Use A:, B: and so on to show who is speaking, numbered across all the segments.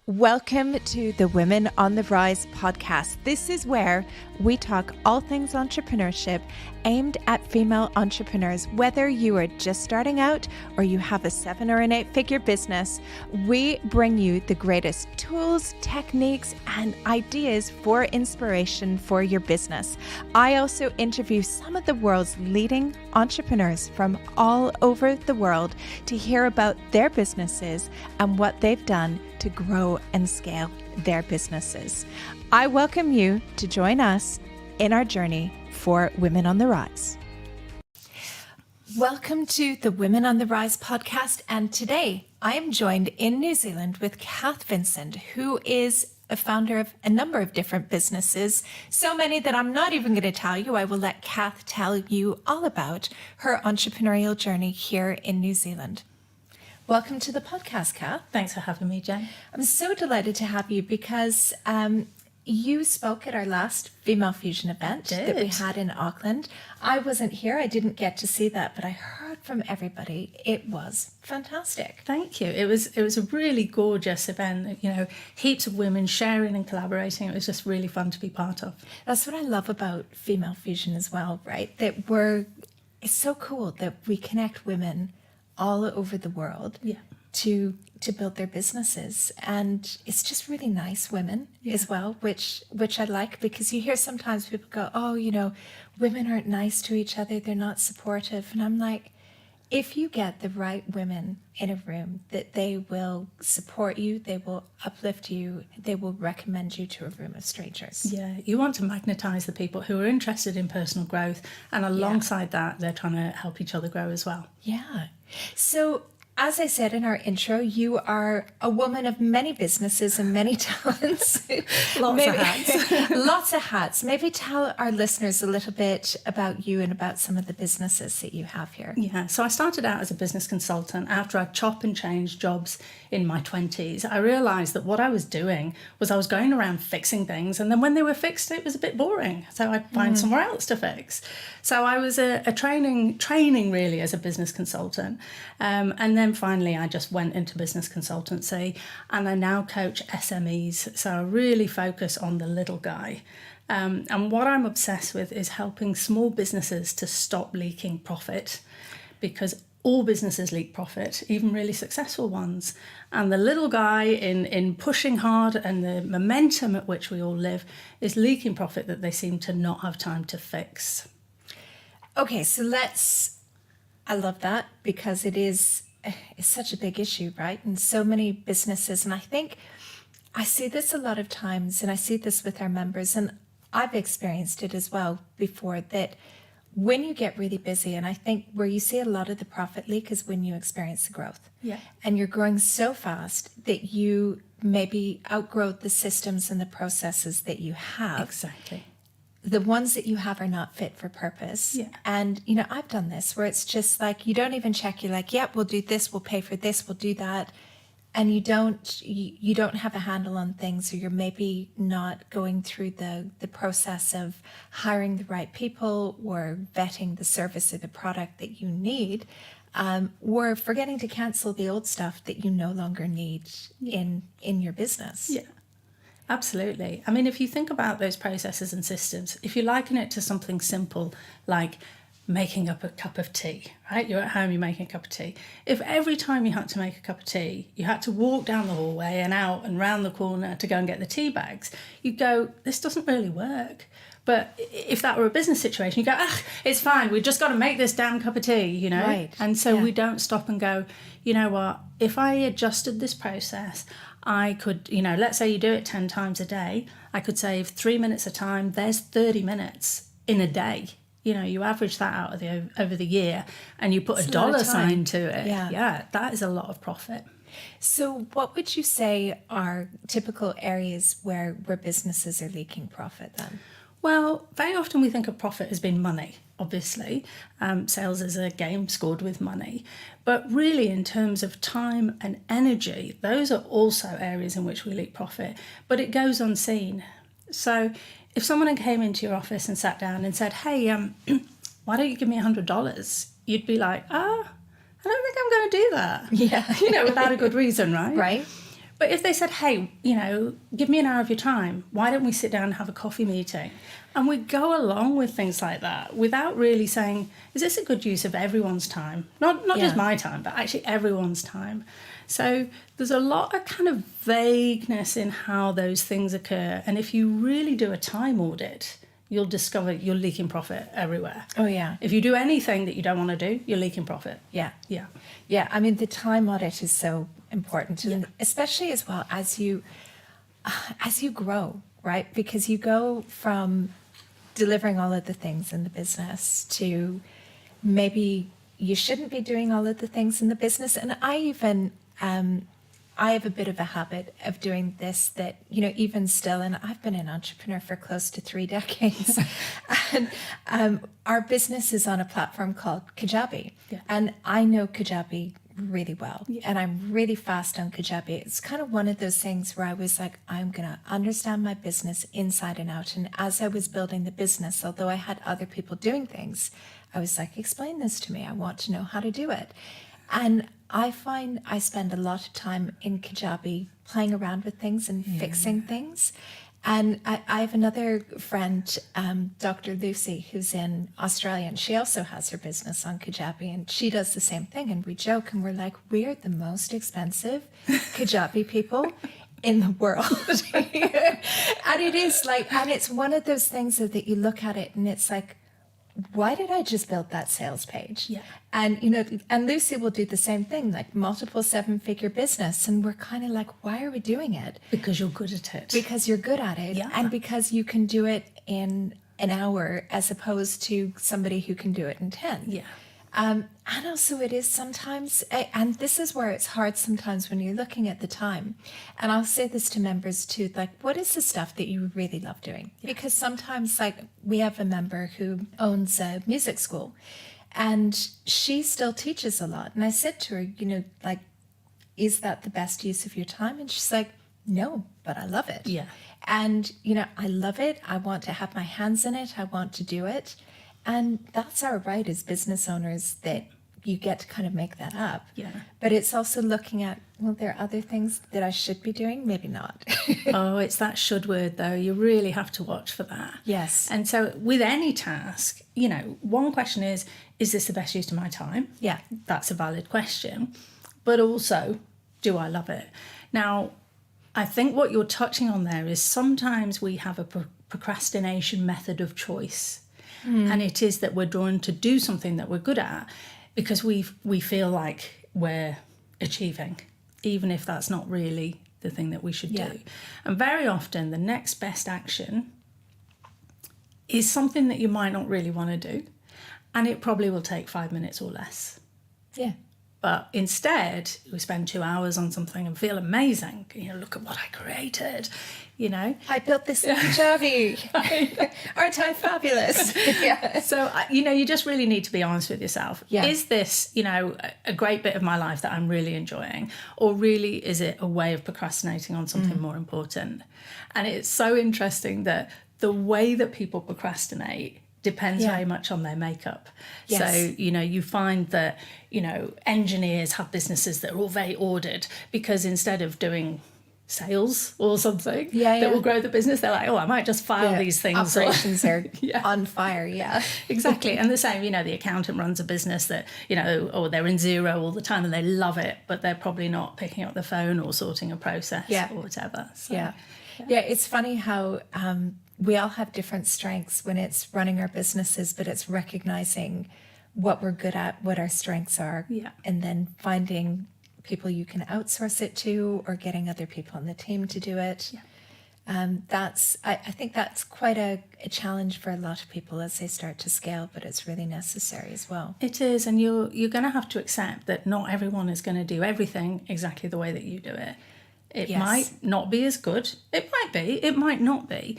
A: Welcome to the Women on the Rise podcast. This is where we talk all things entrepreneurship aimed at female entrepreneurs. Whether you are just starting out or you have a 7 or an 8-figure business, we bring you the greatest tools, techniques, and ideas for inspiration for your business. I also interview some of the world's leading entrepreneurs from all over the world to hear about their businesses and what they've done to grow and scale their businesses. I welcome you to join us in our journey for Women on the Rise. Welcome to the Women on the Rise podcast, and today I am joined in New Zealand with Cath Vincent, who is a founder of a number of different businesses, so many that I'm not even going to tell you. I will let Cath tell you all about her entrepreneurial journey here in New Zealand. Welcome to the podcast, Cath.
B: Thanks for having me, Jen.
A: I'm so delighted to have you because you spoke at our last Female Fusion event that we had in Auckland. I wasn't here. I didn't get to see that, but I heard from everybody. It was fantastic.
B: Thank you. It was a really gorgeous event. You know, heaps of women sharing and collaborating. It was just really fun to be part of.
A: That's what I love about Female Fusion as well, right? That it's so cool that we connect women all over the world to build their businesses, and it's just really nice women as well, which I like, because you hear sometimes people go, oh, you know, women aren't nice to each other, they're not supportive, and I'm like, if you get the right women in a room, that they will support you, they will uplift you, they will recommend you to a room of strangers.
B: Yeah, you want to magnetize the people who are interested in personal growth, and alongside that, they're trying to help each other grow as well.
A: Yeah. So, as I said in our intro, you are a woman of many businesses and many talents.
B: Lots of hats.
A: Lots of hats. Maybe tell our listeners a little bit about you and about some of the businesses that you have here.
B: Yeah, so I started out as a business consultant. After I'd chop and change jobs in my 20s, I realised that what I was doing was I was going around fixing things, and then when they were fixed, it was a bit boring. So I'd find somewhere else to fix. So I was a training really as a business consultant. And then finally, I just went into business consultancy, and I now coach SMEs. So I really focus on the little guy. And what I'm obsessed with is helping small businesses to stop leaking profit, because all businesses leak profit, even really successful ones. And the little guy in pushing hard and the momentum at which we all live is leaking profit that they seem to not have time to fix.
A: Okay, so I love that, because it's such a big issue, right? And so many businesses, and I think I see this a lot of times, and I see this with our members, and I've experienced it as well before, that when you get really busy, and I think where you see a lot of the profit leak is when you experience the growth.
B: Yeah.
A: And you're growing so fast that you maybe outgrow the systems and the processes that you have.
B: Exactly.
A: The ones that you have are not fit for purpose.
B: Yeah.
A: And, you know, I've done this where it's just like, you don't even check. You're like, yep, we'll do this. We'll pay for this. We'll do that. And you don't have a handle on things, or you're maybe not going through the process of hiring the right people, or vetting the service or the product that you need, or forgetting to cancel the old stuff that you no longer need in your business.
B: Yeah. Absolutely. I mean, if you think about those processes and systems, if you liken it to something simple like making up a cup of tea, right? You're at home, you're making a cup of tea. If every time you had to make a cup of tea, you had to walk down the hallway and out and round the corner to go and get the tea bags, you'd go, this doesn't really work. But if that were a business situation, you go, it's fine, we've just got to make this damn cup of tea, you know?
A: Right.
B: And so we don't stop and go, you know what, if I adjusted this process, I could, you know, let's say you do it 10 times a day, I could save 3 minutes a time, there's 30 minutes in a day. You know, you average that out over the year, and you put a dollar sign to it. Yeah, that is a lot of profit.
A: So what would you say are typical areas where businesses are leaking profit then?
B: Well, very often we think of profit as being money, obviously. Sales is a game scored with money. But really, in terms of time and energy, those are also areas in which we leak profit. But it goes unseen. So if someone came into your office and sat down and said, hey, why don't you give me $100? You'd be like, I don't think I'm going to do that.
A: Yeah.
B: You know, without a good reason, right?
A: Right.
B: But if they said, hey, give me an hour of your time, why don't we sit down and have a coffee meeting? And we go along with things like that without really saying, is this a good use of everyone's time? Not just my time, but actually everyone's time. So there's a lot of kind of vagueness in how those things occur. And if you really do a time audit, you'll discover you're leaking profit everywhere.
A: Oh, yeah.
B: If you do anything that you don't want to do, you're leaking profit.
A: Yeah.
B: Yeah.
A: Yeah. I mean, the time audit is so important, and especially as well as you grow, right? Because you go from delivering all of the things in the business to maybe you shouldn't be doing all of the things in the business. And I have a bit of a habit of doing this that, even still, and I've been an entrepreneur for close to 3 decades. And our business is on a platform called Kajabi. Yeah. And I know Kajabi really well. Yeah. And I'm really fast on Kajabi. It's kind of one of those things where I was like, I'm going to understand my business inside and out. And as I was building the business, although I had other people doing things, I was like, explain this to me. I want to know how to do it. And I find I spend a lot of time in Kajabi playing around with things and fixing things. And I have another friend, Dr. Lucy, who's in Australia, and she also has her business on Kajabi, and she does the same thing. And we joke, and we're like, we're the most expensive Kajabi people in the world. And it is like, and it's one of those things that you look at it and it's like, why did I just build that sales page? Yeah. And, and Lucy will do the same thing, like multiple 7-figure business. And we're kind of like, why are we doing it?
B: Because you're good at it.
A: Because you're good at it. Yeah. And because you can do it in an hour as opposed to somebody who can do it in 10.
B: Yeah.
A: And also it is sometimes, and this is where it's hard sometimes when you're looking at the time. And I'll say this to members too, like, what is the stuff that you really love doing? Yeah. Because sometimes, like, we have a member who owns a music school and she still teaches a lot. And I said to her, like, is that the best use of your time? And she's like, no, but I love it.
B: Yeah.
A: And, I love it. I want to have my hands in it. I want to do it. And that's our right as business owners, that you get to kind of make that up.
B: Yeah.
A: But it's also looking at, well, there are other things that I should be doing, maybe not.
B: Oh, it's that should word though. You really have to watch for that.
A: Yes.
B: And so with any task, one question is this the best use of my time?
A: Yeah.
B: That's a valid question. But also, do I love it? Now, I think what you're touching on there is sometimes we have a procrastination method of choice. And it is that we're drawn to do something that we're good at because we feel like we're achieving, even if that's not really the thing that we should do. And very often the next best action is something that you might not really want to do, and it probably will take 5 minutes or less.
A: Yeah.
B: But instead, we spend 2 hours on something and feel amazing. Look at what I created,
A: I built this in Kajabi. Aren't I fabulous? Yeah.
B: So, you just really need to be honest with yourself.
A: Yeah.
B: Is this, a great bit of my life that I'm really enjoying? Or really is it a way of procrastinating on something more important? And it's so interesting that the way that people procrastinate depends very much on their makeup. Yes. So, you find that, engineers have businesses that are all very ordered because instead of doing sales or something that will grow the business, they're like, I might just file these things.
A: Operations are on fire,
B: Exactly. And the same, the accountant runs a business that, or they're in Xero all the time and they love it, but they're probably not picking up the phone or sorting a process or whatever. So,
A: yeah, it's funny how we all have different strengths when it's running our businesses, but it's recognizing what we're good at, what our strengths are, and then finding people you can outsource it to or getting other people on the team to do it. I think that's quite a challenge for a lot of people as they start to scale, but it's really necessary as well.
B: It is, and you're going to have to accept that not everyone is going to do everything exactly the way that you do it. It might not be as good. It might be. It might not be.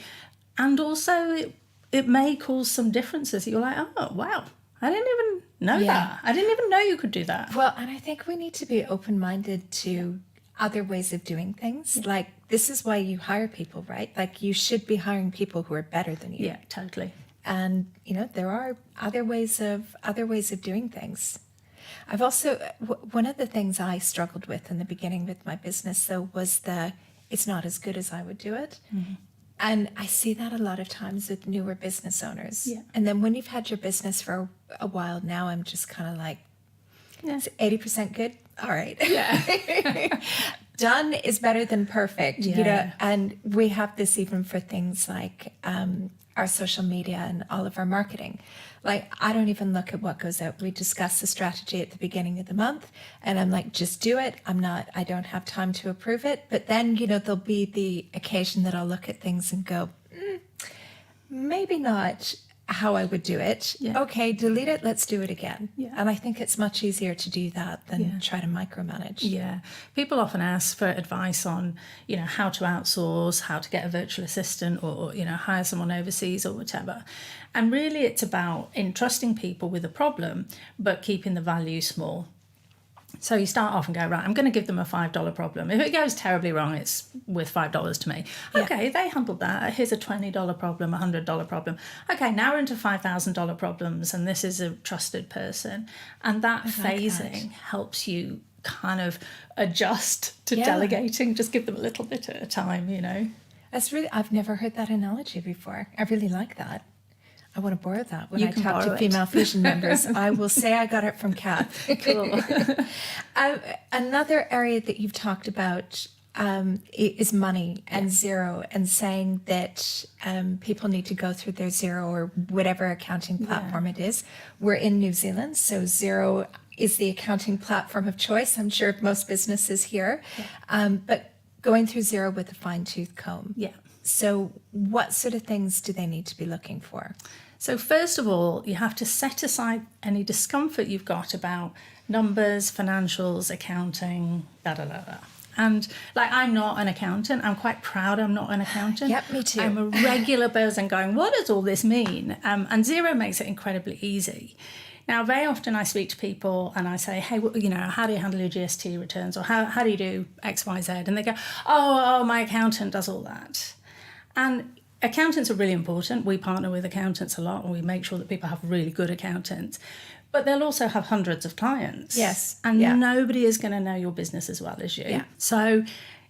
B: And also it may cause some differences. You're like, oh, wow, I didn't even know that. I didn't even know you could do that.
A: Well, and I think we need to be open-minded to other ways of doing things. Like, this is why you hire people, right? Like, you should be hiring people who are better than you.
B: Yeah, totally.
A: And, there are other ways of doing things. I've also, one of the things I struggled with in the beginning with my business, though, was it's not as good as I would do it. Mm-hmm. And I see that a lot of times with newer business owners.
B: Yeah.
A: And then when you've had your business for a while now, I'm just kind of like, it's 80% good. All right.
B: Yeah.
A: Done is better than perfect,
B: Yeah.
A: you know, and we have this even for things like our social media and all of our marketing. Like, I don't even look at what goes out. We discuss the strategy at the beginning of the month, and I'm like, just do it. I don't have time to approve it. But then, you know, there'll be the occasion that I'll look at things and go, maybe not how I would do it.
B: Yeah.
A: Okay, delete it. Let's do it again.
B: Yeah.
A: And I think it's much easier to do that than try to micromanage.
B: Yeah. People often ask for advice on, you know, how to outsource, how to get a virtual assistant or, you know, hire someone overseas or whatever. And really it's about entrusting people with a problem, but keeping the value small. So you start off and go, right, I'm going to give them a $5 problem. If it goes terribly wrong, it's worth $5 to me. Okay, they handled that. Here's a $20 problem, a $100 problem. Okay, now we're into $5,000 problems, and this is a trusted person. And that phasing helps you kind of adjust to delegating. Just give them a little bit at a time, you know.
A: I've never heard that analogy before. I really like that. I want to borrow that when I talk to
B: it.
A: female Fusion members. I will say I got it from Cath.
B: Cool.
A: Another area that you've talked about is money and Xero, and saying that people need to go through their Xero or whatever accounting platform it is. We're in New Zealand, so Xero is the accounting platform of choice. I'm sure most businesses here, but going through Xero with a fine-tooth comb.
B: Yeah.
A: So what sort of things do they need to be looking for?
B: So first of all, you have to set aside any discomfort you've got about numbers, financials, accounting, And like, I'm not an accountant. I'm quite proud I'm not an accountant.
A: Yep, me too.
B: I'm a regular person going, what does all this mean? And Xero makes it incredibly easy. Now, very often I speak to people and I say, hey, you know, how do you handle your GST returns? Or how do you do X, Y, Z? And they go, oh, my accountant does all that. And accountants are really important. We partner with accountants a lot, and we make sure that people have really good accountants. But they'll also have hundreds of clients.
A: Yes.
B: And nobody is going to know your business as well as you. Yeah. So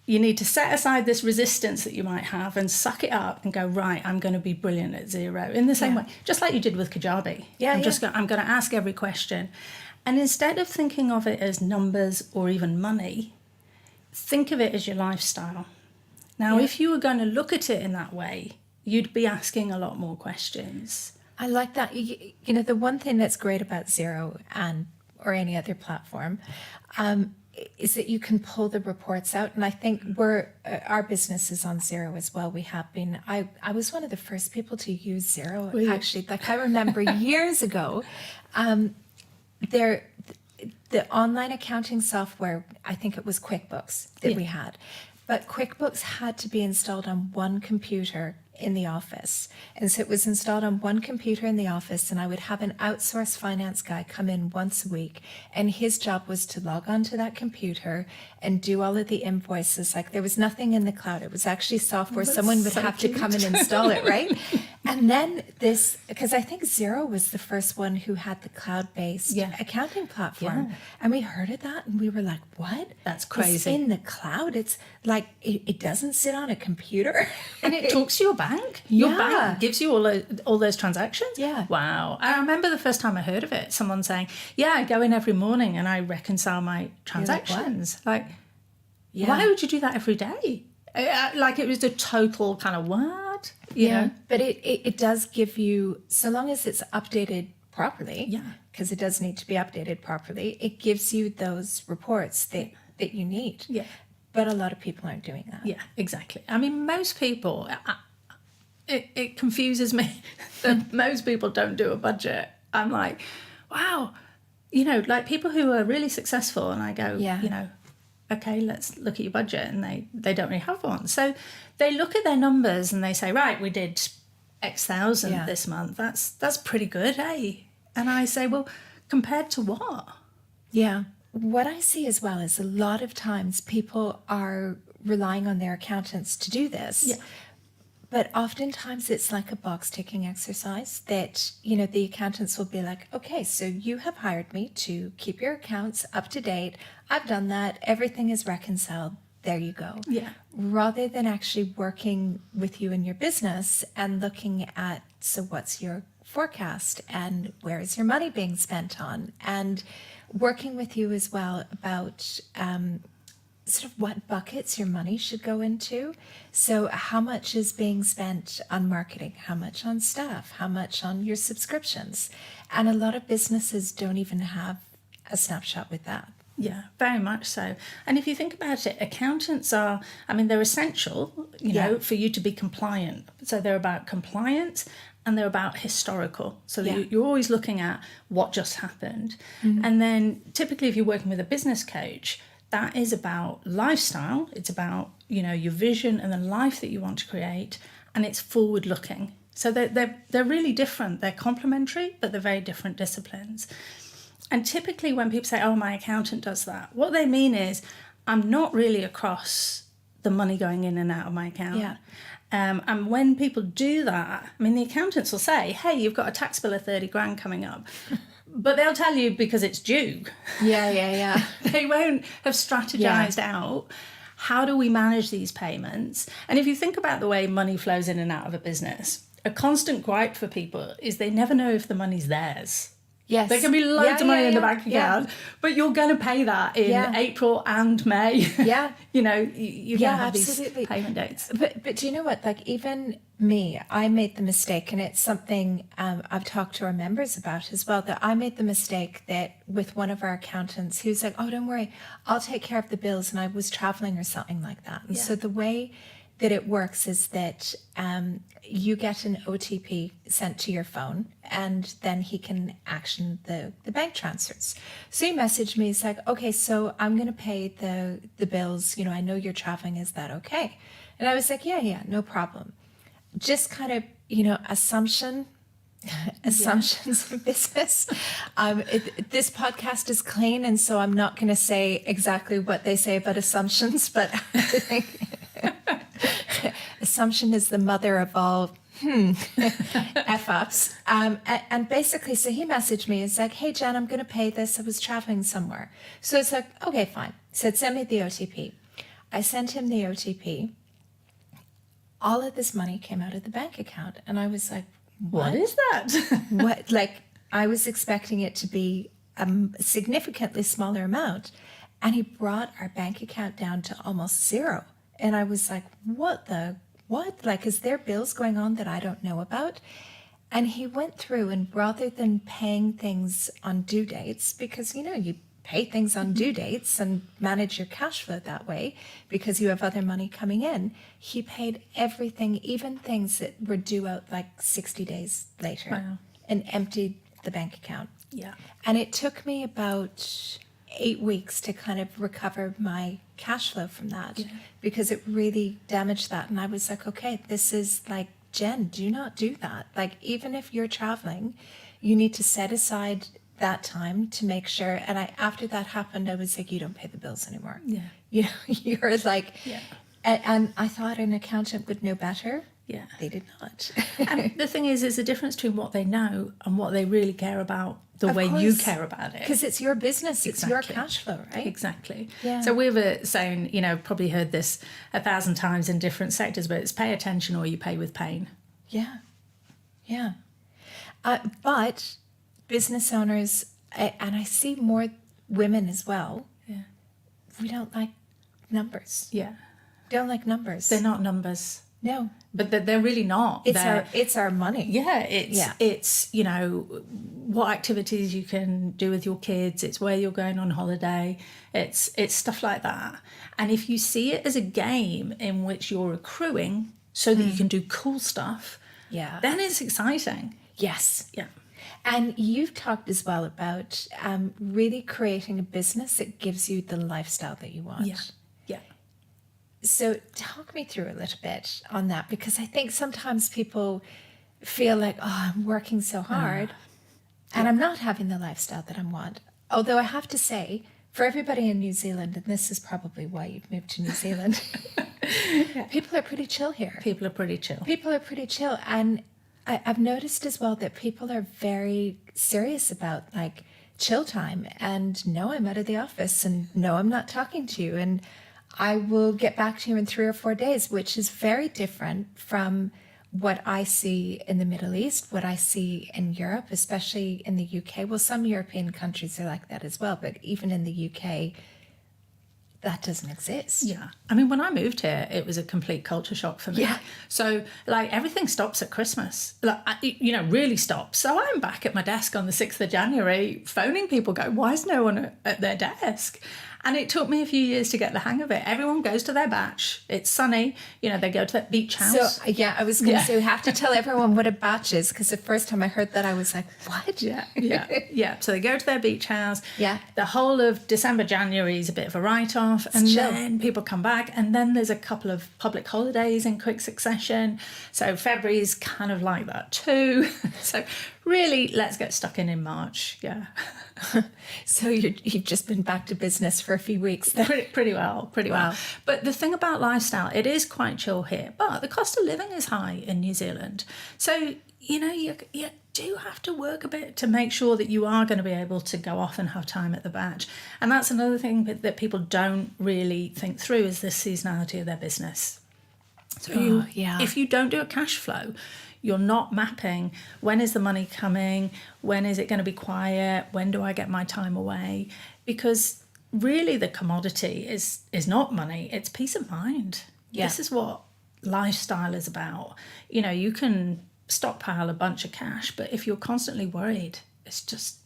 B: you need to set aside this resistance that you might have and suck it up and go, right, I'm going to be brilliant at Xero. In the same way, just like you did with Kajabi. I'm going to ask every question. And instead of thinking of it as numbers or even money, think of it as your lifestyle. Now, if you were going to look at it in that way, you'd be asking a lot more questions.
A: I like that. You know, the one thing that's great about Xero or any other platform is that you can pull the reports out. And I think our business is on Xero as well. We have been. I was one of the first people to use Xero, actually. Like, I remember years ago, the online accounting software, I think it was QuickBooks that we had. But QuickBooks had to be installed on one computer in the office. And so it was installed on one computer in the office, and I would have an outsourced finance guy come in once a week, and his job was to log on to that computer and do all of the invoices. Like, there was nothing in the cloud. It was actually software. Someone would have to come and install it, right? And then because I think Xero was the first one who had the cloud-based accounting platform. And we heard of that and we were like, what?
B: That's crazy.
A: It's in the cloud. It's like, it doesn't sit on a computer.
B: And it talks to your bank. Your bank gives you all those transactions.
A: Yeah.
B: Wow. I remember the first time I heard of it, someone saying, I go in every morning and I reconcile my transactions. Why would you do that every day? Like, it was a total kind of what? You know?
A: But it does give you, so long as it's updated properly, because it does need to be updated properly, it gives you those reports that you need.
B: Yeah.
A: But a lot of people aren't doing that.
B: Yeah, exactly. I mean, most people, it confuses me that most people don't do a budget. I'm like, wow, you know, like people who are really successful, and I go, you know, okay, let's look at your budget, and they don't really have one. So they look at their numbers and they say, right, we did X thousand this month. That's pretty good, eh? And I say, well, compared to what?
A: Yeah. What I see as well is a lot of times people are relying on their accountants to do this. Yeah. But oftentimes it's like a box ticking exercise that, the accountants will be like, okay, so you have hired me to keep your accounts up to date. I've done that. Everything is reconciled. There you go.
B: Yeah.
A: Rather than actually working with you in your business and looking at, so what's your forecast and where is your money being spent on? And working with you as well about sort of what buckets your money should go into. So how much is being spent on marketing, how much on staff, how much on your subscriptions. And a lot of businesses don't even have a snapshot with that.
B: Yeah, very much so. And if you think about it, accountants are, they're essential, for you to be compliant. So they're about compliance and they're about historical. So you're always looking at what just happened. Mm-hmm. And then typically if you're working with a business coach, that is about lifestyle. It's about, your vision and the life that you want to create. And it's forward looking. So they're really different. They're complementary, but they're very different disciplines. And typically when people say, oh, my accountant does that, what they mean is I'm not really across the money going in and out of my account.
A: Yeah.
B: And when people do that, the accountants will say, hey, you've got a tax bill of 30 grand coming up. But they'll tell you because it's due.
A: Yeah.
B: They won't have strategized out how do we manage these payments. And if you think about the way money flows in and out of a business, a constant gripe for people is they never know if the money's theirs.
A: Yes.
B: There can be loads of money in the bank account, but you're going to pay that in April and May.
A: Yeah.
B: You have
A: absolutely.
B: These payment dates.
A: But do you know what? Like even me, I made the mistake, and it's something I've talked to our members about as well, that I made the mistake that with one of our accountants, he was like, oh, don't worry, I'll take care of the bills. And I was traveling or something like that. And so the way that it works is that you get an OTP sent to your phone, and then he can action the bank transfers. So he messaged me, he's like, okay, so I'm going to pay the bills. I know you're traveling. Is that okay? And I was like, yeah, no problem. Just kind of, assumptions in business. This podcast is clean, and so I'm not going to say exactly what they say about assumptions, but I think assumption is the mother of all F-ups. And basically, so he messaged me. It's like, hey, Jen, I'm going to pay this. I was traveling somewhere. So it's like, okay, fine. Said, send me the OTP. I sent him the OTP. All of this money came out of the bank account. And I was like,
B: what is that?
A: What? Like, I was expecting it to be a significantly smaller amount. And he brought our bank account down to almost zero. And I was like, what? Like, is there bills going on that I don't know about? And he went through, and rather than paying things on due dates, because, you pay things on due dates and manage your cash flow that way because you have other money coming in, he paid everything, even things that were due out like 60 days later.
B: Wow.
A: And emptied the bank account.
B: Yeah.
A: And it took me about 8 weeks to kind of recover my cash flow from that because it really damaged that. And I was like, okay, this is like, Jen, do not do that. Like, even if you're traveling, you need to set aside that time to make sure. And after that happened, I was like, you don't pay the bills anymore.
B: Yeah.
A: You're like, and I thought an accountant would know better.
B: Yeah.
A: They did not.
B: And the thing is, there's a difference between what they know and what they really care about, the way you care about it.
A: Because it's your business, it's your cash flow, right?
B: Exactly.
A: Yeah.
B: So we were saying, probably heard this 1,000 times in different sectors, but it's pay attention or you pay with pain.
A: Yeah. But business owners, and I see more women as well, we don't like numbers.
B: Yeah.
A: Don't like numbers.
B: They're not numbers.
A: No.
B: But they're really not.
A: It's our money.
B: Yeah, it's what activities you can do with your kids. It's where you're going on holiday. It's stuff like that. And if you see it as a game in which you're accruing so that you can do cool stuff, then it's exciting.
A: Yes.
B: Yeah.
A: And you've talked as well about really creating a business that gives you the lifestyle that you want.
B: Yeah.
A: So talk me through a little bit on that, because I think sometimes people feel like, oh, I'm working so hard and I'm not having the lifestyle that I want. Although I have to say, For everybody in New Zealand, and this is probably why you've moved to New Zealand, people are pretty chill here.
B: People are pretty chill.
A: People are pretty chill. And I've noticed as well that people are very serious about like chill time, and no, I'm out of the office, and no, I'm not talking to you, and I will get back to you in 3 or 4 days, which is very different from what I see in the Middle East, what I see in Europe, especially in the UK. Well, some European countries are like that as well, but even in the UK, that doesn't exist.
B: Yeah. I mean, when I moved here, it was a complete culture shock for me.
A: Yeah.
B: So, like, everything stops at Christmas. Like, really stops. So I'm back at my desk on the 6th of January, phoning people, going, why is no one at their desk? And it took me a few years to get the hang of it. Everyone goes to their batch. It's sunny. They go to that beach house.
A: So, I was going to say, we have to tell everyone what a batch is, because the first time I heard that, I was like, what?
B: Yeah. So they go to their beach house.
A: Yeah.
B: The whole of December, January is a bit of a write-off. And then people come back. And then there's a couple of public holidays in quick succession. So February is kind of like that too. So really, let's get stuck in March. Yeah.
A: So you've just been back to business for a few weeks then.
B: Pretty well. But the thing about lifestyle, it is quite chill here, but the cost of living is high in New Zealand. So, you do have to work a bit to make sure that you are going to be able to go off and have time at the batch. And that's another thing that people don't really think through, is the seasonality of their business. So if you don't do a cash flow, you're not mapping when is the money coming, when is it going to be quiet, when do I get my time away? Because really the commodity is not money, it's peace of mind. Yeah. This is what lifestyle is about. You can stockpile a bunch of cash, but if you're constantly worried, it's just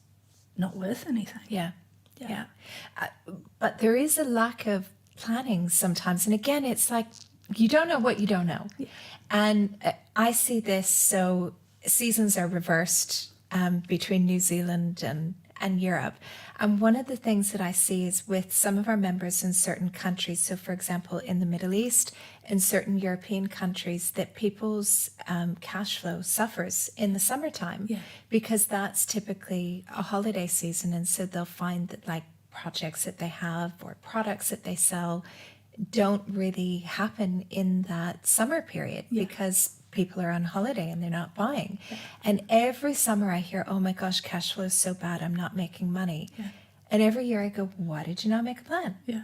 B: not worth anything.
A: Yeah. But there is a lack of planning sometimes. And again, it's like, you don't know what you don't know. Yeah. And I see this, so seasons are reversed between New Zealand and Europe. And one of the things that I see is with some of our members in certain countries, so for example, in the Middle East, in certain European countries, that people's cash flow suffers in the summertime because that's typically a holiday season. And so they'll find that like projects that they have or products that they sell don't really happen in that summer period because people are on holiday and they're not buying. Yeah. And every summer I hear, oh my gosh, cash flow is so bad, I'm not making money. Yeah. And every year I go, why did you not make a plan? Yeah.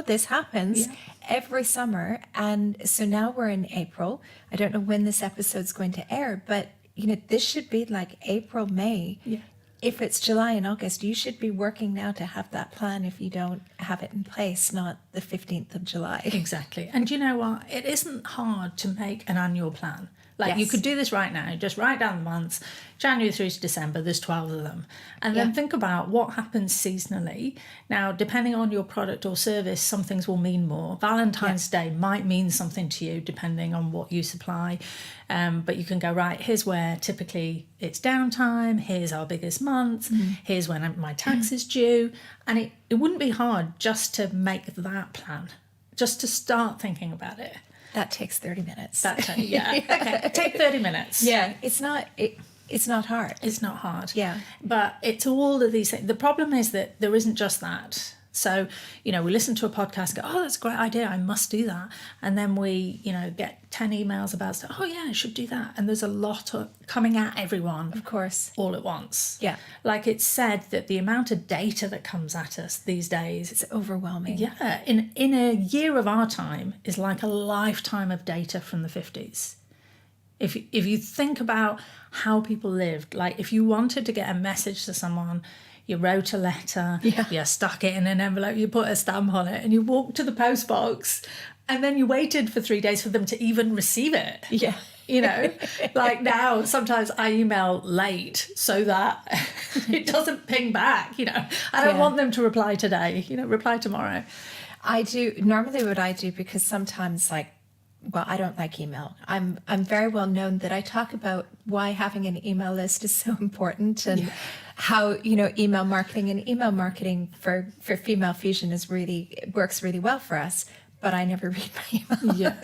A: This happens every summer. And so now we're in April. I don't know when this episode's going to air, but this should be like April, May. Yeah. If it's July and August, you should be working now to have that plan if you don't have it in place, not the 15th of July.
B: Exactly. And you know what? It isn't hard to make an annual plan. Like you could do this right now. Just write down the months, January through to December, there's 12 of them. And then think about what happens seasonally. Now, depending on your product or service, some things will mean more. Valentine's Day might mean something to you depending on what you supply. But you can go, right, here's where typically it's downtime. Here's our biggest month. Here's when my tax is due. And it wouldn't be hard just to make that plan, just to start thinking about it.
A: That takes 30 minutes.
B: Okay, take 30 minutes.
A: Yeah, it's not hard.
B: It's not hard.
A: Yeah.
B: But it's all of these things. The problem is that there isn't just that. So, we listen to a podcast and go, oh, that's a great idea, I must do that. And then we, get 10 emails about stuff. Oh, yeah, I should do that. And there's a lot coming at everyone.
A: Of course.
B: All at once.
A: Yeah.
B: Like it's said that the amount of data that comes at us these days.
A: It's overwhelming.
B: Yeah. In a year of our time is like a lifetime of data from the 50s. If you think about how people lived, like if you wanted to get a message to someone, you wrote a letter, you stuck it in an envelope, you put a stamp on it, and you walked to the post box, and then you waited for 3 days for them to even receive it.
A: Yeah.
B: Like now, sometimes I email late so that it doesn't ping back, I don't want them to reply today, reply tomorrow.
A: I do, normally what I do, because sometimes I don't like email. I'm very well known that I talk about why having an email list is so important and how, email marketing for Female Fusion works really well for us. but I never read my emails.
B: Yeah.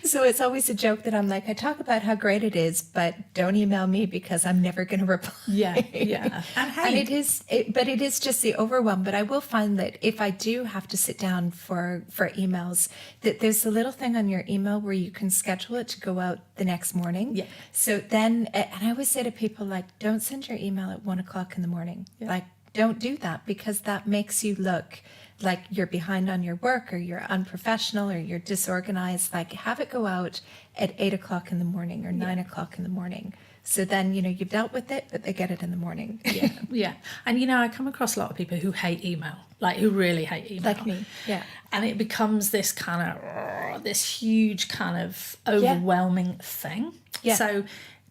A: So it's always a joke that I'm like, I talk about how great it is, but don't email me because I'm never going to reply.
B: Yeah.
A: And it is just the overwhelm. But I will find that if I do have to sit down for emails, that there's a little thing on your email where you can schedule it to go out the next morning.
B: Yeah.
A: So then, and I always say to people, like, don't send your email at 1:00 in the morning.
B: Yeah.
A: Like, don't do that, because that makes you look like you're behind on your work, or you're unprofessional, or you're disorganized. Like, have it go out at 8:00 in the morning or 9:00 in the morning. So then, you've dealt with it, but they get it in the morning.
B: Yeah. And, I come across a lot of people who hate email, like who really hate email.
A: Like me. Yeah.
B: And it becomes this kind of, this huge kind of overwhelming thing.
A: Yeah.
B: So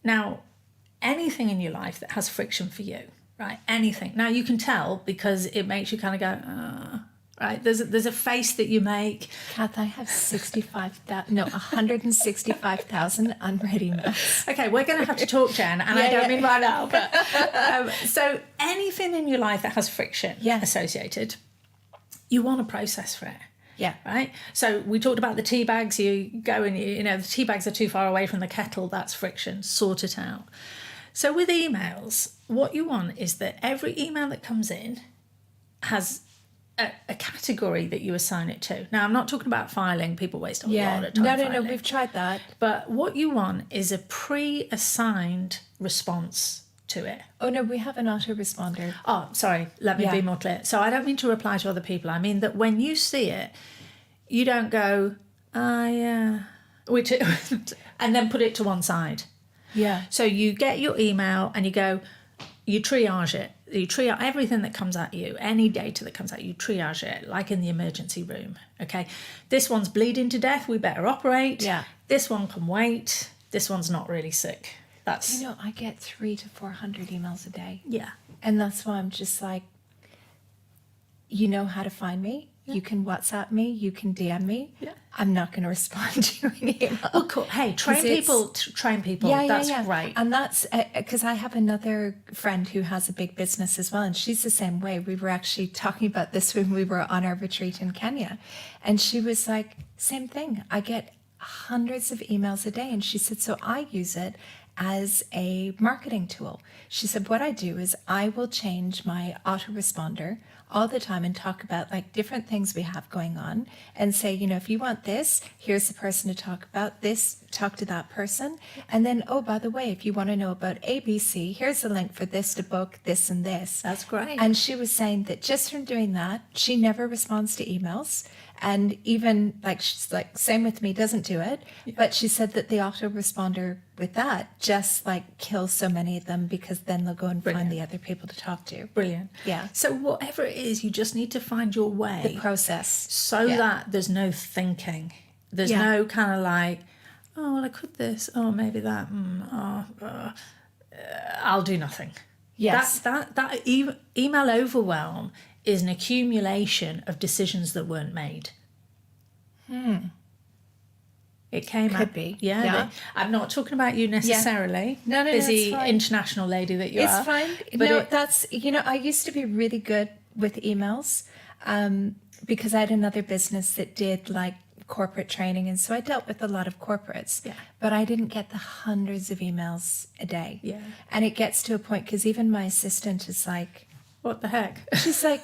B: now, anything in your life that has friction for you, right? Anything. Now you can tell because it makes you kind of go, right? There's a face that you make.
A: Cath, I have 165,000 unread emails.
B: Okay, we're going to have to talk, Jen, and I don't mean right now. But so anything in your life that has friction associated, you want a process for it.
A: Yeah.
B: Right. So we talked about the tea bags. You go and the tea bags are too far away from the kettle. That's friction. Sort it out. So with emails, what you want is that every email that comes in has a category that you assign it to. Now, I'm not talking about filing. People waste a lot of time filing.
A: No, we've tried that.
B: But what you want is a pre-assigned response to it.
A: Oh, no, we have an autoresponder.
B: Oh, sorry. Let me be more clear. So I don't mean to reply to other people. I mean that when you see it, you don't go, yeah, and then put it to one side.
A: Yeah.
B: So you get your email and you triage it. You triage everything that comes at you, any data that comes at you, triage it, like in the emergency room. Okay, this one's bleeding to death, we better operate.
A: Yeah.
B: This one can wait. This one's not really sick. That's
A: I get 300 to 400 emails a day.
B: Yeah.
A: And that's why I'm just like, you know how to find me. Yeah. You can WhatsApp me. You can DM me.
B: Yeah.
A: I'm not going to respond to an email.
B: Well, cool. Hey, train people. That's great.
A: And that's because I have another friend who has a big business as well. And she's the same way. We were actually talking about this when we were on our retreat in Kenya. And she was like, same thing. I get hundreds of emails a day. And she said, so I use it as a marketing tool. She said, what I do is I will change my autoresponder all the time and talk about like different things we have going on and say, if you want this, here's the person to talk about this, talk to that person. And then, oh, by the way, if you want to know about ABC, here's the link for this to book this and this.
B: That's great.
A: And she was saying that just from doing that, she never responds to emails. And even she's like, same with me, doesn't do it. Yeah. But she said that the autoresponder with that just kills so many of them because then they'll go and find the other people to talk to.
B: Brilliant.
A: Yeah.
B: So whatever it is, you just need to find your way.
A: The process.
B: So that there's no thinking. There's no kind of like, oh, well, I could this. Oh, maybe that. I'll do nothing.
A: Yes.
B: That email overwhelm is an accumulation of decisions that weren't made. It came
A: Could be.
B: Yeah. I'm not talking about you necessarily.
A: No,
B: busy
A: that's fine.
B: international lady that you are.
A: It's fine. But that's, I used to be really good with emails because I had another business that did corporate training. And so I dealt with a lot of corporates.
B: Yeah.
A: But I didn't get the hundreds of emails a day.
B: Yeah.
A: And it gets to a point because even my assistant is like,
B: what the heck?
A: She's like,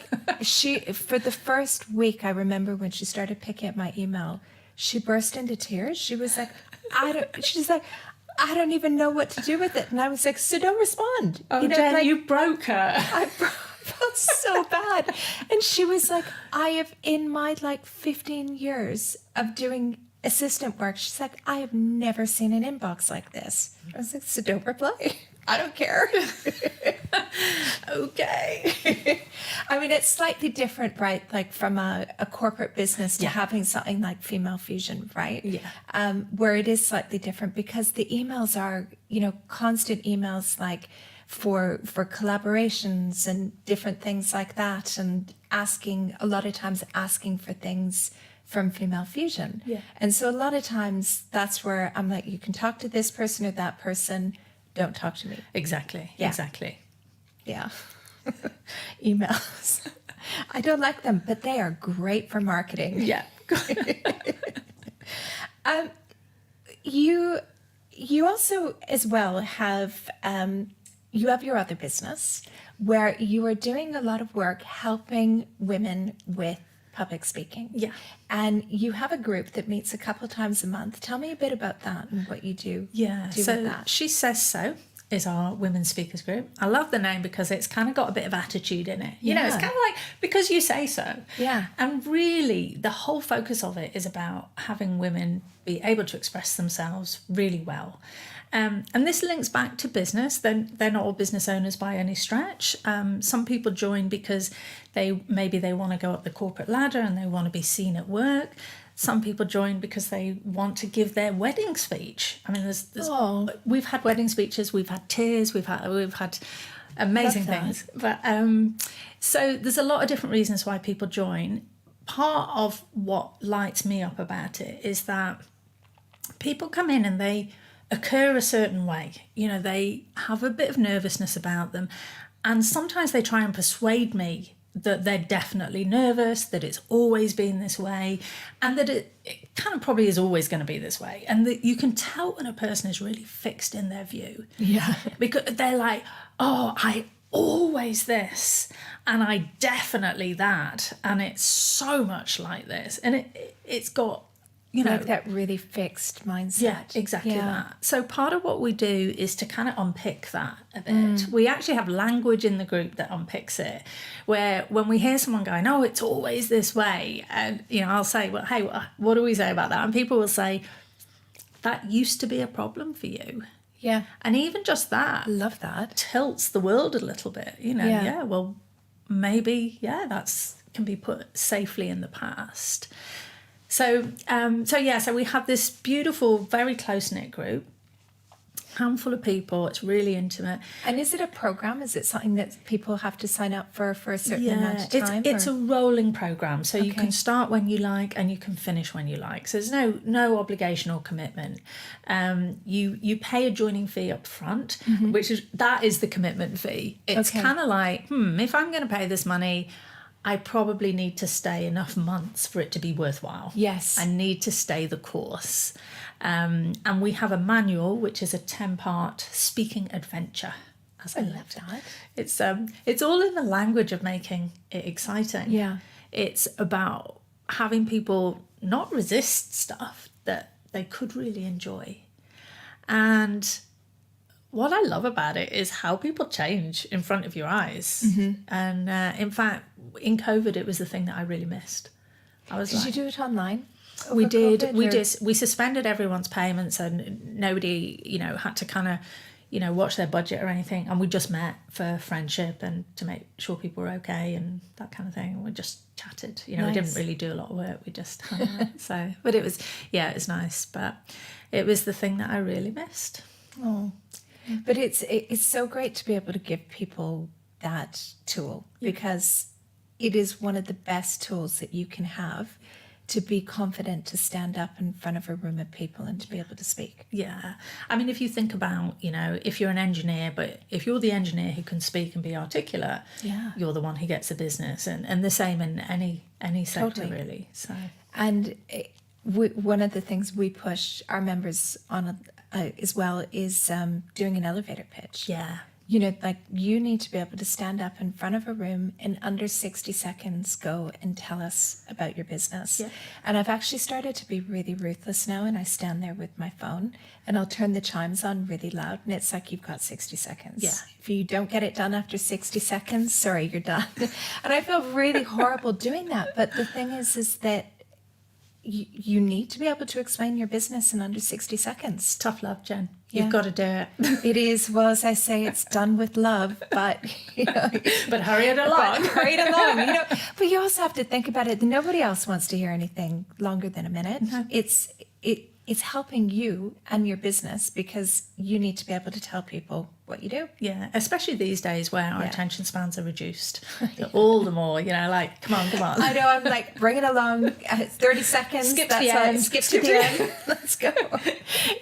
A: for the first week, I remember when she started picking up my email, she burst into tears. She was like, I don't even know what to do with it. And I was like, so don't respond.
B: Oh, Jen, you broke her.
A: I felt so bad. And she was like, I have in my 15 years of doing assistant work, she's like, I have never seen an inbox like this. I was like, so don't reply. I don't care. Okay. I mean, it's slightly different, right? From a corporate business to having something like Female Fusion, right?
B: Yeah.
A: Where it is slightly different because the emails are, constant emails for collaborations and different things like that, and a lot of times asking for things from Female Fusion.
B: Yeah.
A: And so a lot of times that's where I'm like, you can talk to this person or that person. Don't talk to me.
B: Exactly.
A: Yeah.
B: Exactly.
A: Yeah. Emails. I don't like them, but they are great for marketing.
B: Yeah.
A: You also as well have you have your other business where you are doing a lot of work helping women with public speaking.
B: Yeah.
A: And you have a group that meets a couple times a month. Tell me a bit about that and what you do.
B: Yeah.
A: Do
B: So
A: with that.
B: She Says So is our women's speakers group. I love the name because it's kind of got a bit of attitude in it. You know, it's kind of like, because you say so.
A: Yeah.
B: And really, the whole focus of it is about having women be able to express themselves really well. And this links back to business. They're not all business owners by any stretch. Some people join because they want to go up the corporate ladder and they want to be seen at work. Some people join because they want to give their wedding speech. I mean, we've had wedding speeches, we've had tears, we've had amazing things. But so there's a lot of different reasons why people join. Part of what lights me up about it is that people come in and they occur a certain way. You know, they have a bit of nervousness about them, and sometimes they try and persuade me that they're definitely nervous, that it's always been this way, and that it kind of probably is always going to be this way, and that you can tell when a person is really fixed in their view.
A: Yeah.
B: Because they're like, oh, I always this, and I definitely that, and it's so much like this, and it's got, you know,
A: like that really fixed mindset.
B: Yeah, exactly that. So part of what we do is to kind of unpick that a bit. We actually have language in the group that unpicks it, where when we hear someone going, oh, it's always this way, and, you know, I'll say, well, hey, what do we say about that? And people will say, that used to be a problem for you.
A: Yeah.
B: And even just that.
A: Love that.
B: Tilts the world a little bit, you know. Yeah, well, maybe, that's can be put safely in the past. So we have this beautiful, very close-knit group, handful of people. It's really intimate.
A: And is it a program? Is it something that people have to sign up for a certain amount of time?
B: It's a rolling program. So you can start when you like and you can finish when you like. So there's no obligation or commitment. You pay a joining fee up front, that is the commitment fee. It's kind of like, if I'm going to pay this money, I probably need to stay enough months for it to be worthwhile.
A: Yes.
B: I need to stay the course. And we have a manual, which is a 10-part speaking adventure.
A: I love that.
B: It's all in the language of making it exciting.
A: Yeah.
B: It's about having people not resist stuff that they could really enjoy. And what I love about it is how people change in front of your eyes. And in fact, in COVID, it was the thing that I really missed. Did
A: you do it online?
B: We did. We suspended everyone's payments, and nobody, had to kind of, watch their budget or anything. And we just met for friendship and to make sure people were okay and that kind of thing. We just chatted. We didn't really do a lot of work. We just hung out. But it was nice. But it was the thing that I really missed.
A: Oh. But it's so great to be able to give people that tool, because it is one of the best tools that you can have to be confident to stand up in front of a room of people and to be able to speak.
B: Yeah. I mean, if you think about, if you're an engineer, but if you're the engineer who can speak and be articulate, you're the one who gets the business, and the same in any sector, really. So. And
A: one of the things we push our members on as well is doing an elevator pitch.
B: Yeah.
A: You need to be able to stand up in front of a room in under 60 seconds, go and tell us about your business.
B: Yeah.
A: And I've actually started to be really ruthless now, and I stand there with my phone and I'll turn the chimes on really loud, and it's like, you've got 60 seconds.
B: Yeah.
A: If you don't get it done after 60 seconds, sorry, you're done. And I feel really horrible doing that. But the thing is that you need to be able to explain your business in under 60 seconds.
B: Tough love, Jen. You've got to do it.
A: It is. Well, as I say, it's done with love, but
B: but hurry it along.
A: But you also have to think about it. Nobody else wants to hear anything longer than a minute. No. It's helping you and your business, because you need to be able to tell people what you do.
B: Yeah, especially these days where our attention spans are reduced. All the more, like, come on.
A: I know, I'm like, bring it along, 30 seconds.
B: Skip to the end.
A: Skip to the end. Let's go.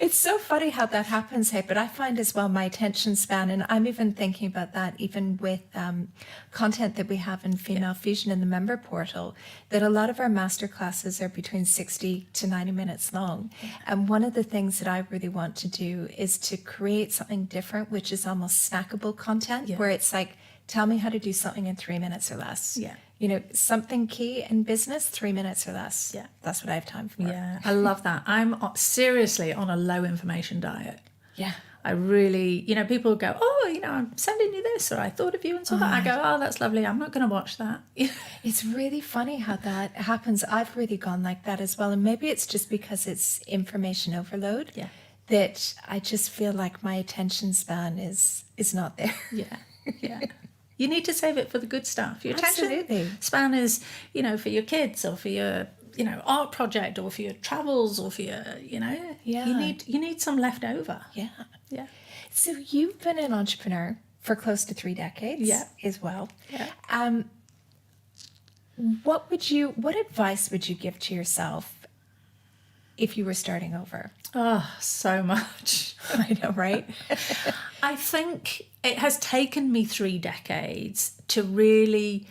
A: It's so funny how that happens, hey, but I find as well my attention span, and I'm even thinking about that even with content that we have in Female Fusion in the member portal, that a lot of our masterclasses are between 60 to 90 minutes long. And one of the things that I really want to do is to create something different, which is almost snackable content, where it's like, tell me how to do something in 3 minutes or less.
B: Yeah.
A: Something key in business, 3 minutes or less.
B: Yeah.
A: That's what I have time for.
B: Yeah, I love that. I'm seriously on a low information diet.
A: Yeah.
B: I really, people go, oh, I'm sending you this, or I thought of you and so that. I go, oh, that's lovely. I'm not going to watch that.
A: It's really funny how that happens. I've really gone like that as well. And maybe it's just because it's information overload.
B: Yeah.
A: That I just feel like my attention span is not there.
B: Yeah. Yeah. You need to save it for the good stuff. Your attention span is, for your kids or for your, art project or for your travels or for your, you need some left over.
A: Yeah.
B: Yeah.
A: So you've been an entrepreneur for close to 3 decades as well.
B: Yeah.
A: What advice would you give to yourself if you were starting over?
B: Oh, so much.
A: I know, right?
B: I think it has taken me 3 decades to really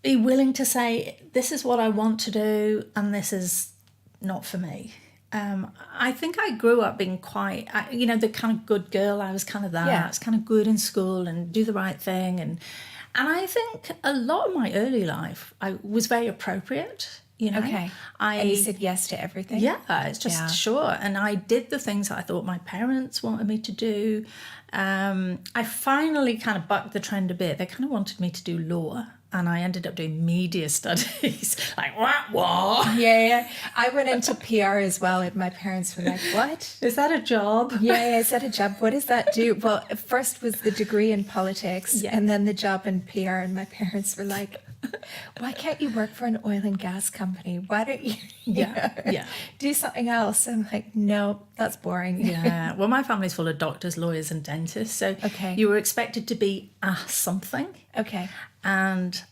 B: be willing to say, this is what I want to do and this is not for me. I think I grew up being quite, the kind of good girl. I was kind of that. I was kind of good in school and do the right thing. And I think a lot of my early life, I was very appropriate.
A: Okay. And you said yes to everything?
B: Yeah, it's just sure. And I did the things that I thought my parents wanted me to do. I finally kind of bucked the trend a bit. They kind of wanted me to do law. And I ended up doing media studies. Like, what?
A: Yeah. I went into PR as well, and my parents were like, what?
B: Is that a job?
A: Yeah, is that a job? What does that do? Well, first was the degree in politics, and then the job in PR, and my parents were like, why can't you work for an oil and gas company? Why don't you do something else? I'm like, no, that's boring.
B: Yeah. Well, my family's full of doctors, lawyers and dentists. So you were expected to be something.
A: Okay.
B: And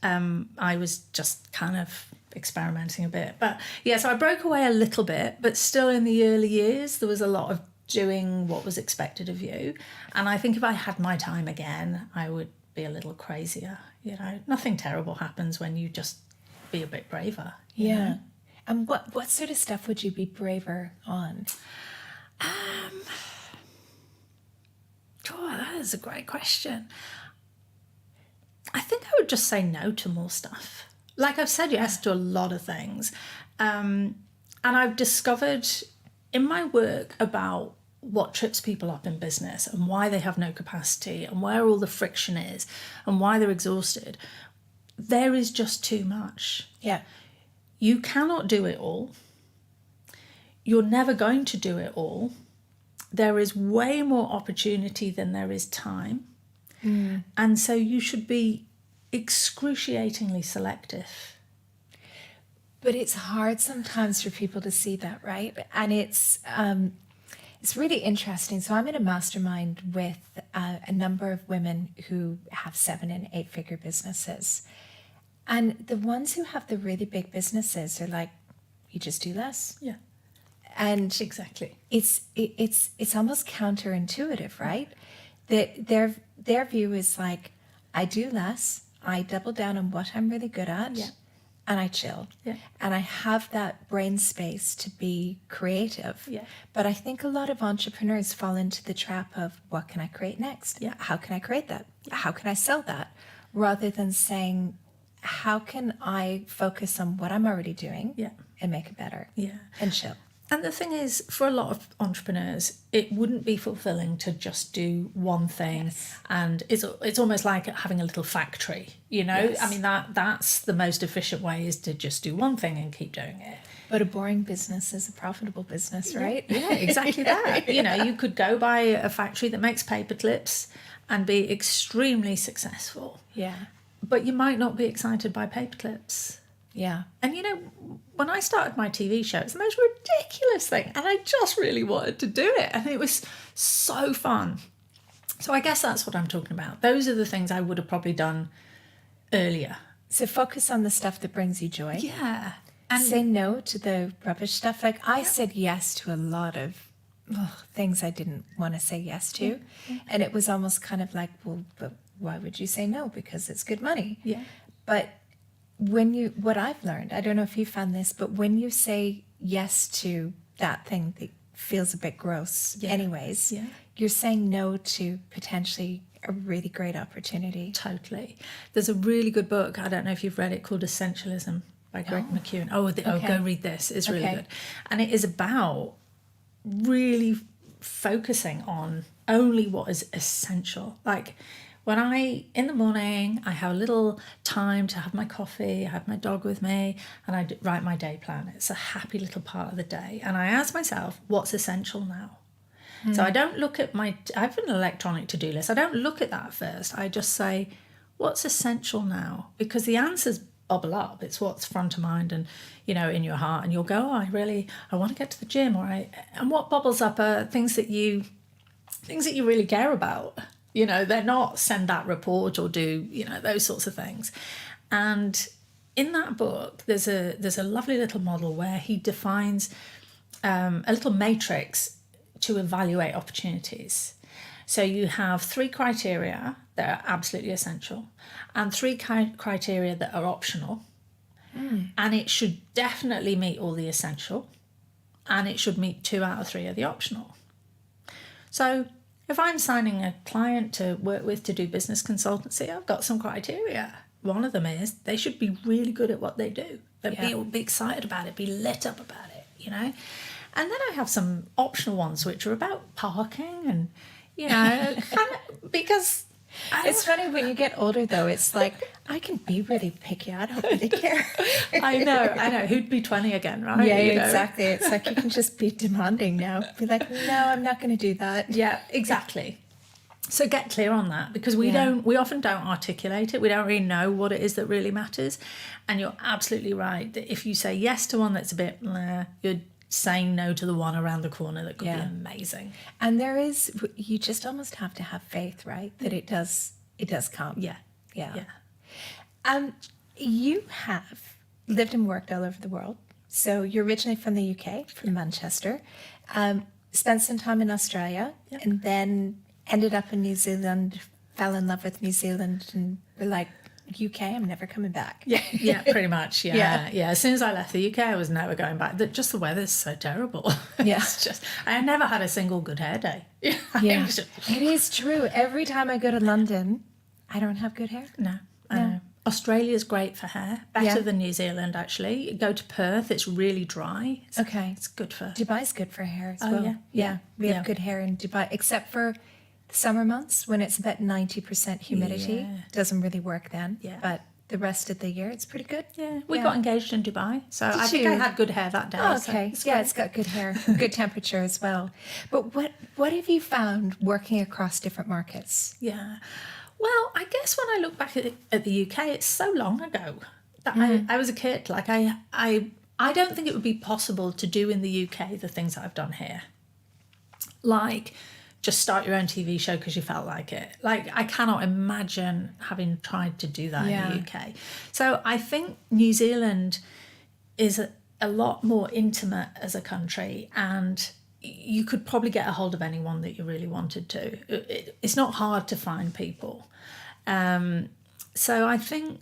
B: I was just kind of experimenting a bit. But so I broke away a little bit, but still in the early years, there was a lot of doing what was expected of you. And I think if I had my time again, I would be a little crazier. Nothing terrible happens when you just be a bit braver. You know?
A: And what sort of stuff would you be braver on?
B: That is a great question. I think I would just say no to more stuff. Like I've said yes to a lot of things. And I've discovered in my work about what trips people up in business and why they have no capacity and where all the friction is and why they're exhausted, there is just too much.
A: Yeah.
B: You cannot do it all. You're never going to do it all. There is way more opportunity than there is time. And so you should be excruciatingly selective.
A: But it's hard sometimes for people to see that, right? And it's really interesting. So I'm in a mastermind with a number of women who have 7 and 8 figure businesses. And the ones who have the really big businesses are like, you just do less.
B: Yeah.
A: And
B: exactly.
A: It's almost counterintuitive, right? Their view is like, I do less, I double down on what I'm really good at, and I chill.
B: Yeah.
A: And I have that brain space to be creative.
B: Yeah.
A: But I think a lot of entrepreneurs fall into the trap of, what can I create next?
B: Yeah.
A: How can I create that? How can I sell that? Rather than saying, how can I focus on what I'm already doing and make it better?
B: Yeah.
A: And chill.
B: And the thing is, for a lot of entrepreneurs, it wouldn't be fulfilling to just do one thing. Yes. And it's almost like having a little factory, Yes. I mean, that's the most efficient way, is to just do one thing and keep doing it.
A: But a boring business is a profitable business, right?
B: Yeah, exactly that. You could go buy a factory that makes paper clips and be extremely successful.
A: Yeah.
B: But you might not be excited by paper clips.
A: Yeah.
B: And when I started my TV show, it's the most ridiculous thing. And I just really wanted to do it. And it was so fun. So I guess that's what I'm talking about. Those are the things I would have probably done earlier.
A: So focus on the stuff that brings you joy.
B: Yeah.
A: And say no to the rubbish stuff. Like I said yes to a lot of things I didn't want to say yes to. Yeah. And it was almost kind of like, well, but why would you say no? Because it's good money.
B: Yeah.
A: But what I've learned, I don't know if you found this, but when you say yes to that thing that feels a bit gross anyways, you're saying no to potentially a really great opportunity.
B: Totally. There's a really good book, I don't know if you've read it, called Essentialism by Greg McKeown. Go read this. It's really good. And it is about really focusing on only what is essential. Like when in the morning, I have a little time to have my coffee, I have my dog with me, and I write my day plan. It's a happy little part of the day. And I ask myself, what's essential now? So I don't look at I have an electronic to-do list. I don't look at that first. I just say, what's essential now? Because the answers bubble up. It's what's front of mind and, in your heart. And you'll go, I want to get to the gym. And what bubbles up are things that you really care about. They're not send that report or do, those sorts of things. And in that book, there's a lovely little model where he defines a little matrix to evaluate opportunities. So you have 3 criteria that are absolutely essential and 3 criteria that are optional. And it should definitely meet all the essential and it should meet 2 out of 3 of the optional. So if I'm signing a client to work with to do business consultancy, I've got some criteria. One of them is they should be really good at what they do. They'd be excited about it, be lit up about it, And then I have some optional ones which are about parking and, because...
A: It's funny when you get older, though. It's like, I can be really picky. I don't really care.
B: I know. Who'd be 20 again, right?
A: Yeah, exactly. It's like you can just be demanding now. Be like, no, I'm not going to do that.
B: Yeah, exactly. So get clear on that because we often don't articulate it. We don't really know what it is that really matters. And you're absolutely right that if you say yes to one that's a bit, you're saying no to the one around the corner that could be amazing.
A: And you just almost have to have faith, right? That it does come.
B: Yeah.
A: You have lived and worked all over the world. So you're originally from the UK, from Manchester, spent some time in Australia and then ended up in New Zealand, fell in love with New Zealand and were like, UK, I'm never coming back.
B: Yeah, pretty much. Yeah. As soon as I left the UK, I was never going back. Just the weather's so terrible.
A: Yeah.
B: I never had a single good hair day.
A: Yeah. It is true. Every time I go to London, I don't have good hair.
B: No, I know. Australia's great for hair, better than New Zealand actually. Go to Perth, it's really dry. It's good for...
A: Dubai's good for hair as well. Yeah. We have good hair in Dubai, except for summer months when it's about 90% humidity. Doesn't really work then. But the rest of the year it's pretty good.
B: We got engaged in Dubai, so I think I had good hair that day.
A: Okay. So it's got good hair, good temperature as well. But what have you found working across different markets?
B: Well, I guess when I look back at the UK, it's so long ago that I was a kid. Like I don't think it would be possible to do in the UK the things that I've done here. Like just start your own TV show because you felt like it. Like I cannot imagine having tried to do that in the UK. So I think New Zealand is a lot more intimate as a country and you could probably get a hold of anyone that you really wanted to. It's not hard to find people. So I think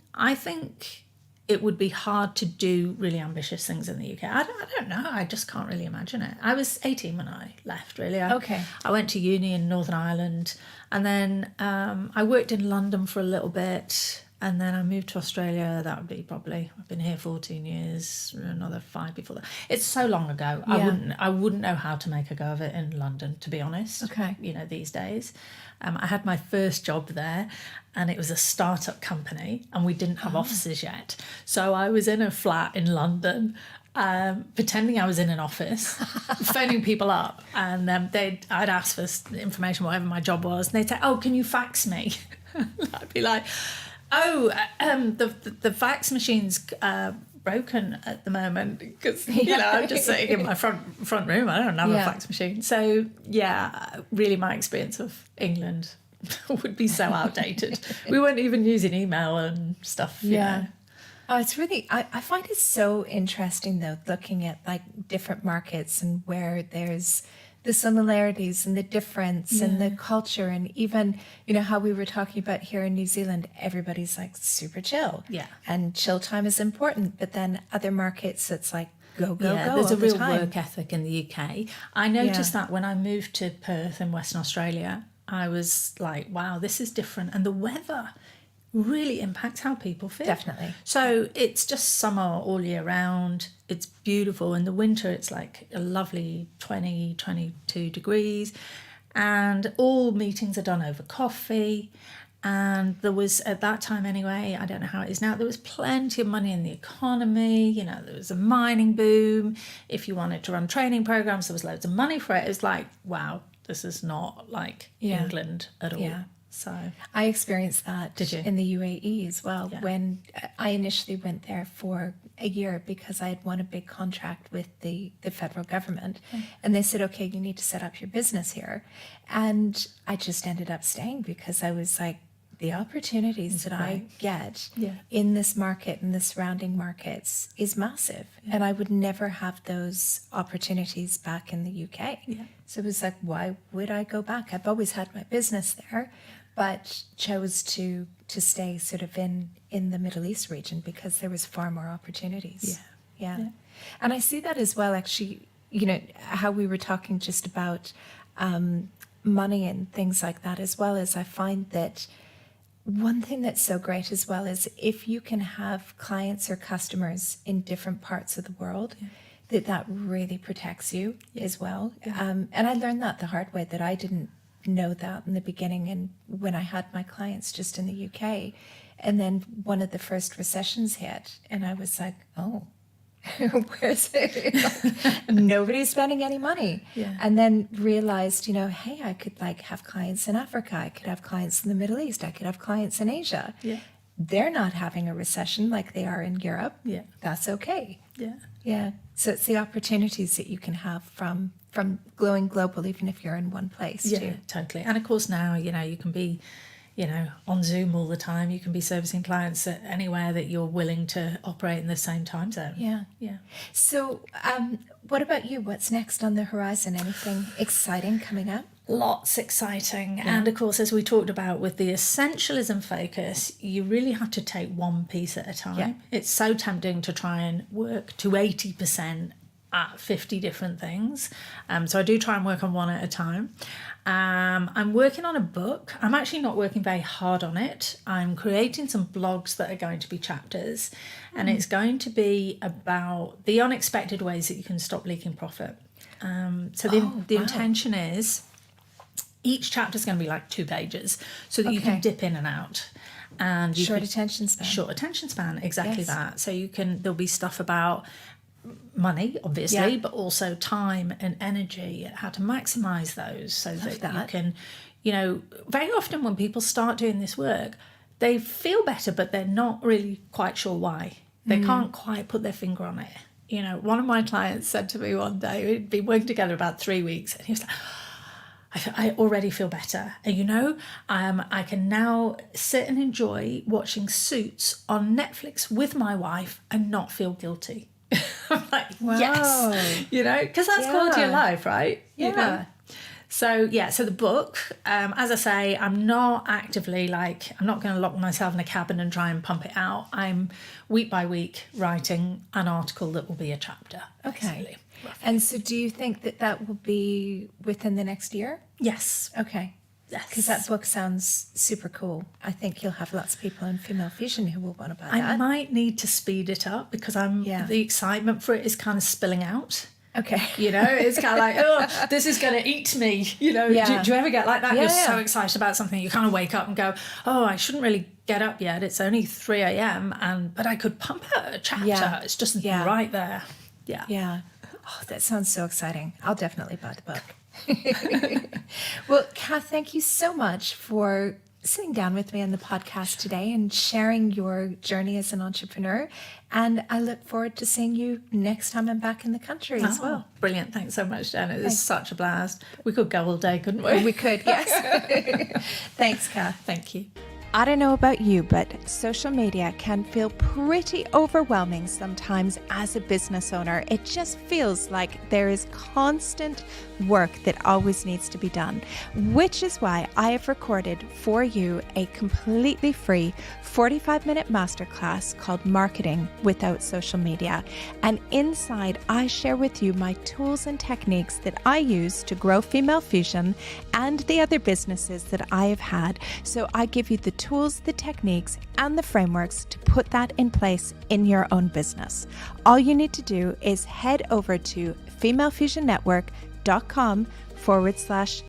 B: it would be hard to do really ambitious things in the UK. I don't know. I just can't really imagine it. I was 18 when I left, really. I went to uni in Northern Ireland and then I worked in London for a little bit and then I moved to Australia. That would be probably, I've been here 14 years, another 5 before that. It's so long ago. I wouldn't know how to make a go of it in London, to be honest. These days. I had my first job there and it was a startup company and we didn't have offices yet. So I was in a flat in London, pretending I was in an office, phoning people up and I'd ask for information, whatever my job was, and they'd say, oh, can you fax me? I'd be like, the fax machine's broken at the moment because I'm just sitting in my front room. I don't have a fax machine. So really my experience of England would be so outdated. We weren't even using email and stuff. You know.
A: Oh, it's really, I find it so interesting though, looking at like different markets and where there's the similarities and the difference and the culture, and even, you know, how we were talking about here in New Zealand, everybody's like super chill.
B: Yeah.
A: And chill time is important, but then other markets, it's like go, go.
B: There's a real
A: time.
B: work ethic in the UK. I noticed that when I moved to Perth in Western Australia, I was like, wow, this is different. And the weather really impacts how people feel.
A: Definitely.
B: So it's just summer all year round. It's beautiful. In the winter, it's like a lovely 20, 22 degrees. And all meetings are done over coffee. And there was, at that time anyway, I don't know how it is now, there was plenty of money in the economy. You know, there was a mining boom. If you wanted to run training programs, there was loads of money for it. It was like, wow, this is not like England at all.
A: Yeah.
B: So
A: I experienced that
B: Did you?
A: in the UAE as well,
B: Yeah.
A: when I initially went there for a year because I had won a big contract with the federal government. And they said, okay, you need to set up your business here. And I just ended up staying because I was like, the opportunities that I get in this market and the surrounding markets is massive. And I would never have those opportunities back in the UK. So it was like, why would I go back? I've always had my business there, but chose to stay sort of in the Middle East region because there was far more opportunities. Yeah. And I see that as well, actually, you know, how we were talking just about money and things like that, as well as I find that one thing that's so great as well is if you can have clients or customers in different parts of the world, that really protects you as well. And I learned that the hard way, that I didn't know that in the beginning, and when I had my clients just in the UK, and then one of the first recessions hit and I was like, oh, where's it? Nobody's spending any money. And then realized, you know, hey, I could like have clients in Africa, I could have clients in the Middle East, I could have clients in Asia. They're not having a recession like they are in Europe. That's okay. So it's the opportunities that you can have from going global, even if you're in one place too.
B: Totally. And of course now, you know, you can be, you know, on Zoom all the time. You can be servicing clients at anywhere that you're willing to operate in the same time zone.
A: So what about you? What's next on the horizon? Anything exciting coming up?
B: Lots exciting. And of course, as we talked about with the essentialism focus, you really have to take one piece at a time. It's so tempting to try and work to 80% at 50 different things. So I do try and work on one at a time. I'm working on a book. I'm actually not working very hard on it. I'm creating some blogs that are going to be chapters, and it's going to be about the unexpected ways that you can stop leaking profit. So the intention is each chapter is going to be like 2 pages so that you can dip in and out. And you
A: Short attention span,
B: exactly that. So there'll be stuff about money, obviously, but also time and energy, how to maximize those so that you can, you know, very often when people start doing this work, they feel better, but they're not really quite sure why. They can't quite put their finger on it. You know, one of my clients said to me one day, we'd been working together about 3 weeks, and he was like, I already feel better. And, you know, I can now sit and enjoy watching Suits on Netflix with my wife and not feel guilty. I'm like, yes, you know, because that's quality of life, right? You know? So the book, as I say, I'm not actively I'm not going to lock myself in a cabin and try and pump it out. I'm week by week writing an article that will be a chapter.
A: Okay. And so do you think that will be within the next year?
B: Yes.
A: Okay.
B: Yes.
A: Because that book sounds super cool. I think you'll have lots of people in Female Fusion who will want to buy that.
B: I might need to speed it up because the excitement for it is kind of spilling out.
A: Okay.
B: You know, it's kind of like, oh, this is going to eat me. You know, do you ever get like that? You're so excited about something, you kind of wake up and go, oh, I shouldn't really get up yet. It's only 3 a.m. but I could pump out a chapter. It's just right there.
A: Yeah. Oh, that sounds so exciting. I'll definitely buy the book. Well, Cath, thank you so much for sitting down with me on the podcast today and sharing your journey as an entrepreneur. And I look forward to seeing you next time I'm back in the country as well.
B: Brilliant. Thanks so much, Janet. It was such a blast. We could go all day, couldn't we?
A: We could, yes. Thanks, Cath.
B: Thank you.
A: I don't know about you, but social media can feel pretty overwhelming sometimes as a business owner. It just feels like there is constant work that always needs to be done, which is why I have recorded for you a completely free 45-minute masterclass called Marketing Without Social Media. And inside, I share with you my tools and techniques that I use to grow Female Fusion and the other businesses that I have had. So I give you the tools, the techniques, and the frameworks to put that in place in your own business. All you need to do is head over to femalefusionnetwork.com/